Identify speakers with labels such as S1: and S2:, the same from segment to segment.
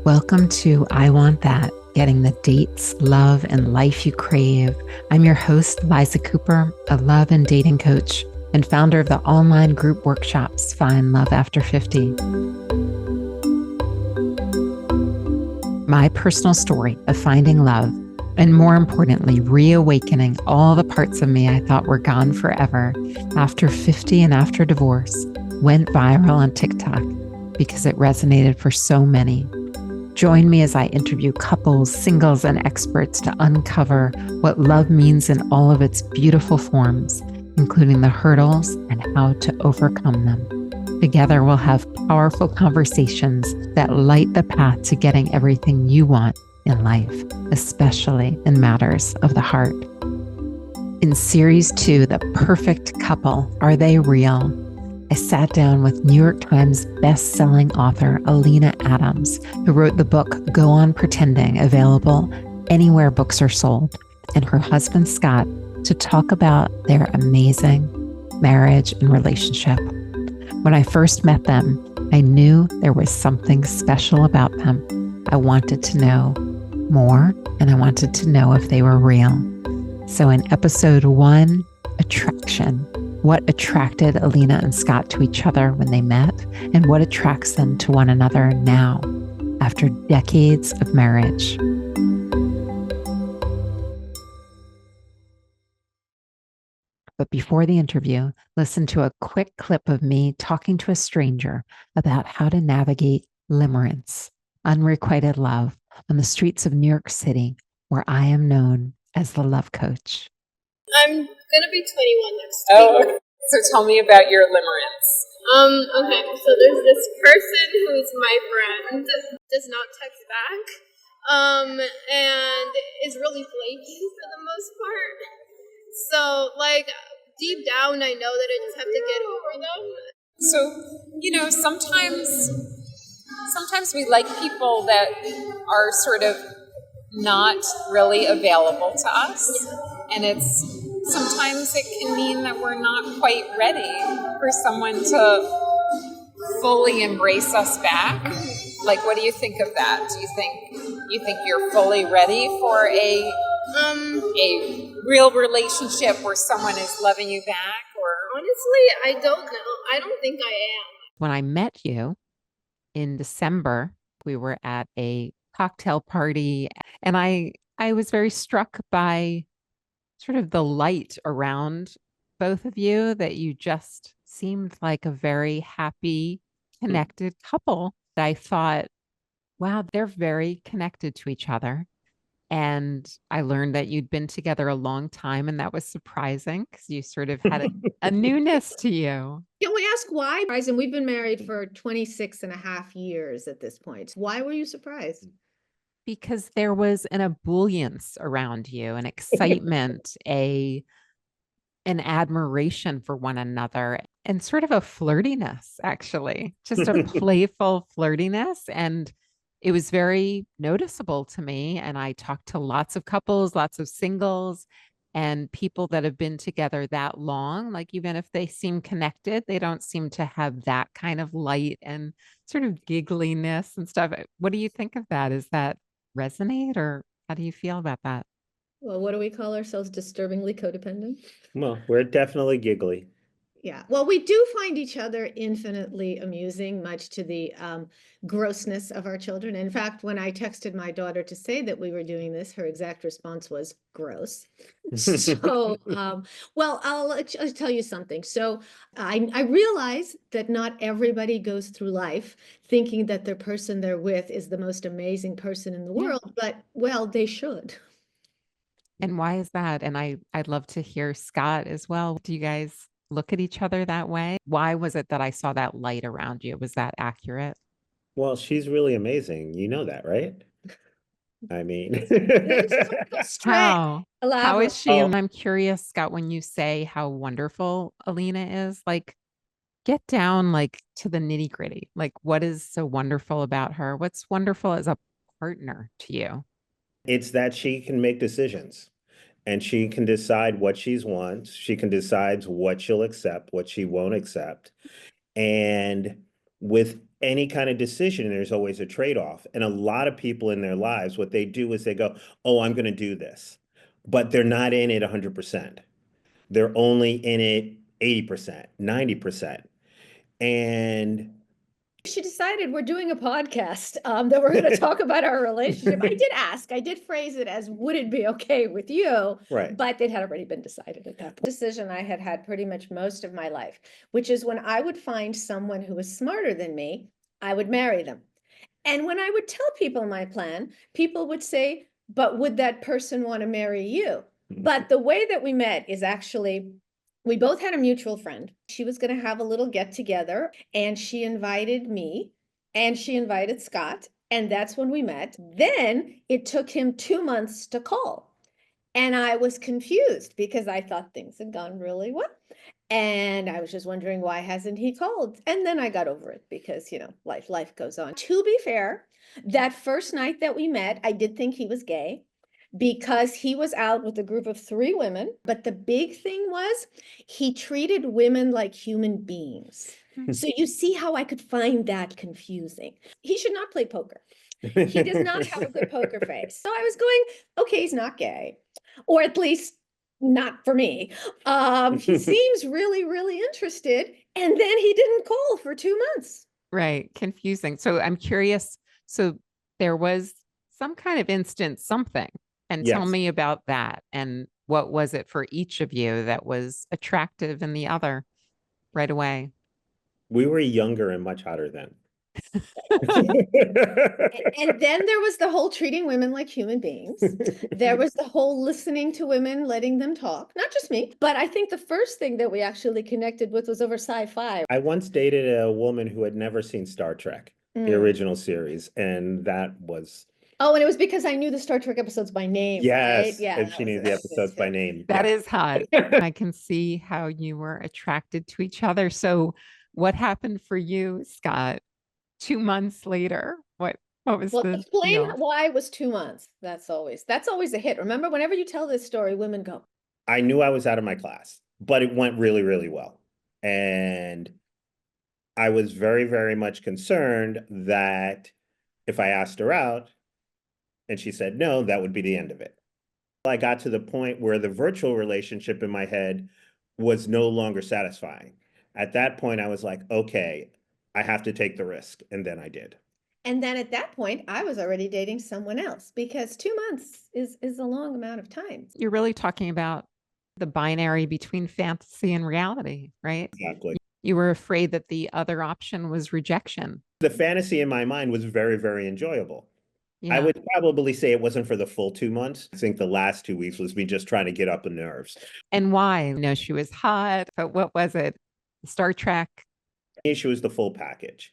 S1: Welcome to I Want That, getting the dates, love, and life you crave. I'm your host, Liza Cooper, a love and dating coach and founder of the online group workshops, Find Love After 50. My personal story of finding love, and more importantly, reawakening all the parts of me I thought were gone forever after 50 and after divorce, went viral on TikTok because it resonated for so many. Join me as I interview couples, singles, and experts to uncover what love means in all of its beautiful forms, including the hurdles and how to overcome them. Together, we'll have powerful conversations that light the path to getting everything you want in life, especially in matters of the heart. In Series 2, The Perfect Couple, Are They Real? I sat down with New York Times best-selling author Alina Adams, who wrote the book Go On Pretending, available anywhere books are sold, and her husband Scott to talk about their amazing marriage and relationship. When I first met them, I knew there was something special about them. I wanted to know more, and I wanted to know if they were real. So in episode 1, Attraction, what attracted Alina and Scott to each other when they met, and what attracts them to one another now, after decades of marriage. But before the interview, listen to a quick clip of me talking to a stranger about how to navigate limerence, unrequited love, on the streets of New York City, where I am known as the love coach.
S2: I'm gonna be 21 next week.
S3: Oh, okay. So tell me about your limerence.
S2: Okay, so there's this person who's my friend, does not text back, and is really flaky for the most part. So, deep down, I know that I just have to get over them.
S3: So, sometimes we like people that are sort of not really available to us. And sometimes it can mean that we're not quite ready for someone to fully embrace us back. Like, what do you think of that? Do you think you're fully ready for a real relationship where someone is loving you back? Or
S2: honestly, I don't know. I don't think I am.
S1: When I met you in December, we were at a cocktail party, and I was very struck by sort of the light around both of you, that you just seemed like a very happy, connected couple. I thought, wow, they're very connected to each other. And I learned that you'd been together a long time, and that was surprising because you sort of had a newness to you.
S4: Can we ask why? And we've been married for 26 and a half years at this point. Why were you surprised?
S1: Because there was an ebullience around you, an excitement, an admiration for one another, and sort of a flirtiness, actually, just a playful flirtiness. And it was very noticeable to me. And I talked to lots of couples, lots of singles, and people that have been together that long. Like, even if they seem connected, they don't seem to have that kind of light and sort of giggliness and stuff. What do you think of that? Is that resonate, or how do you feel about that?
S4: Well, what do we call ourselves? Disturbingly codependent?
S5: Well, we're definitely giggly.
S4: Yeah. Well, we do find each other infinitely amusing, much to the grossness of our children. In fact, when I texted my daughter to say that we were doing this, her exact response was gross. So, well, I'll tell you something. So I realize that not everybody goes through life thinking that the person they're with is the most amazing person in the world, but, well, they should.
S1: And why is that? And I'd love to hear Scott as well. Do you guys look at each other that way? Why was it that I saw that light around you? Was that accurate?
S5: Well, she's really amazing. You know that, right? I mean,
S1: How
S4: Elaborate.
S1: is she? And I'm curious, Scott, when you say how wonderful Alina is, like, get down like to the nitty gritty. Like, what is so wonderful about her? What's wonderful as a partner to you?
S5: it's that she can make decisions and she can decide what she wants. She can decide what she'll accept, what she won't accept. And with any kind of decision, there's always a trade-off. And a lot of people in their lives, what they do is they go, oh, I'm going to do this. But they're not in it 100%. They're only in it 80%, 90%. And
S4: She decided we're doing a podcast that we're going to talk about our relationship. I did phrase it as, would it be okay with you?
S5: Right.
S4: But it had already been decided at that point. Decision I had had pretty much most of my life, which is when I would find someone who was smarter than me, I would marry them. And when I would tell people my plan, people would say, but would that person want to marry you? But the way that we met is actually, we both had a mutual friend. She was going to have a little get together, and she invited me and she invited Scott. And that's when we met. Then it took him 2 months to call. And I was confused because I thought things had gone really well. And I was just wondering, why hasn't he called? And then I got over it because, life goes on. To be fair, that first night that we met, I did think he was gay because he was out with a group of 3 women. But the big thing was he treated women like human beings. So you see how I could find that confusing. He should not play poker. He does not have a good poker face. So I was going, okay, he's not gay, or at least not for me. He seems really, really interested. And then he didn't call for 2 months.
S1: Right. Confusing. So I'm curious. So there was some kind of instant something. And tell
S5: Yes.
S1: me about that. And what was it for each of you that was attractive in the other right away?
S5: We were younger and much hotter then.
S4: And then there was the whole treating women like human beings. There was the whole listening to women, letting them talk, not just me. But I think the first thing that we actually connected with was over sci-fi.
S5: I once dated a woman who had never seen Star Trek, the original series, and that was
S4: Oh, and it was because I knew the Star Trek episodes by name, right?
S5: yes,
S4: Yeah,
S5: and
S4: that
S5: she
S4: was
S5: knew
S4: it.
S5: the episodes by name.
S1: That
S5: Yeah.
S1: is hot. I can see how you were attracted to each other. So what happened for you, Scott, 2 months later? What was
S4: Well,
S1: the
S4: explain
S1: deal?
S4: why it was 2 months. That's always a hit. Remember, whenever you tell this story, women go,
S5: I knew I was out of my class, but it went really, really well. And I was very, very much concerned that if I asked her out and she said no, that would be the end of it. I got to the point where the virtual relationship in my head was no longer satisfying. At that point, I was like, okay, I have to take the risk. And then I did.
S4: and then at that point, I was already dating someone else because 2 months is a long amount of time.
S1: You're really talking about the binary between fantasy and reality, right?
S5: Exactly.
S1: You were afraid that the other option was rejection.
S5: The fantasy in my mind was very, very enjoyable. I
S1: Yeah.
S5: would probably say it wasn't for the full 2 months. I think the last 2 weeks was me just trying to get up the nerves.
S1: And why? No, she was hot, but what was it? Star Trek.
S5: She was the full package.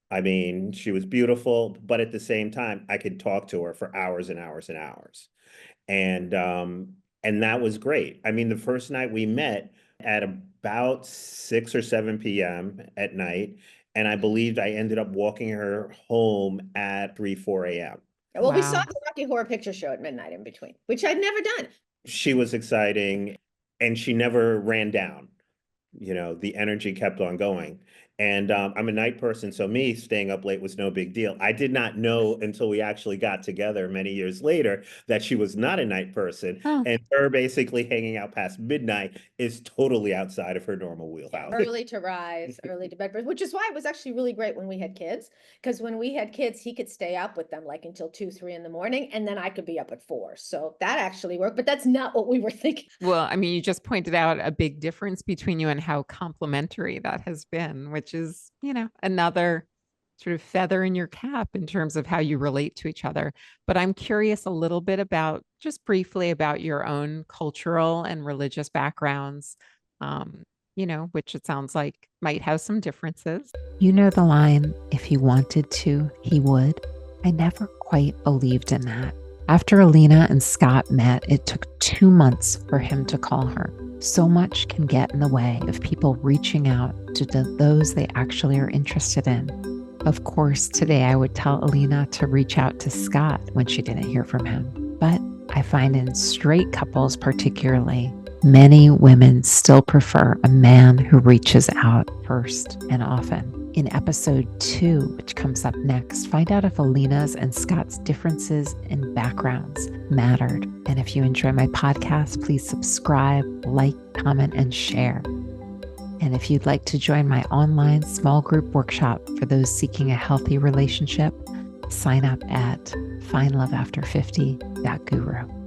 S5: I mean, she was beautiful, but at the same time, I could talk to her for hours and hours and hours. And that was great. I mean, the first night we met at about 6 or 7 p.m. at night, and I believed I ended up walking her home at 3, 4 a.m.
S4: Well, we saw
S1: Wow.
S4: the Rocky Horror Picture Show at midnight in between, which I'd never done.
S5: She was exciting, and she never ran down. The energy kept on going. And I'm a night person, so me staying up late was no big deal. I did not know until we actually got together many years later that she was not a night person.
S1: Oh.
S5: And her basically hanging out past midnight is totally outside of her normal wheelhouse.
S4: Early to rise, early to bed, which is why it was actually really great when we had kids. Because when we had kids, he could stay up with them like until 2, 3 in the morning, and then I could be up at 4. So that actually worked, but that's not what we were thinking.
S1: Well, I mean, you just pointed out a big difference between you and how complementary that has been, which is, another sort of feather in your cap in terms of how you relate to each other. But I'm curious a little bit about, just briefly, about your own cultural and religious backgrounds, which it sounds like might have some differences. You know the line, if he wanted to, he would. I never quite believed in that. After Alina and Scott met, it took 2 months for him to call her. So much can get in the way of people reaching out to those they actually are interested in. Of course, today I would tell Alina to reach out to Scott when she didn't hear from him. But I find in straight couples particularly, many women still prefer a man who reaches out first and often. In episode 2, which comes up next, find out if Alina's and Scott's differences in backgrounds mattered. And if you enjoy my podcast, please subscribe, like, comment, and share. And if you'd like to join my online small group workshop for those seeking a healthy relationship, sign up at findloveafter50.guru.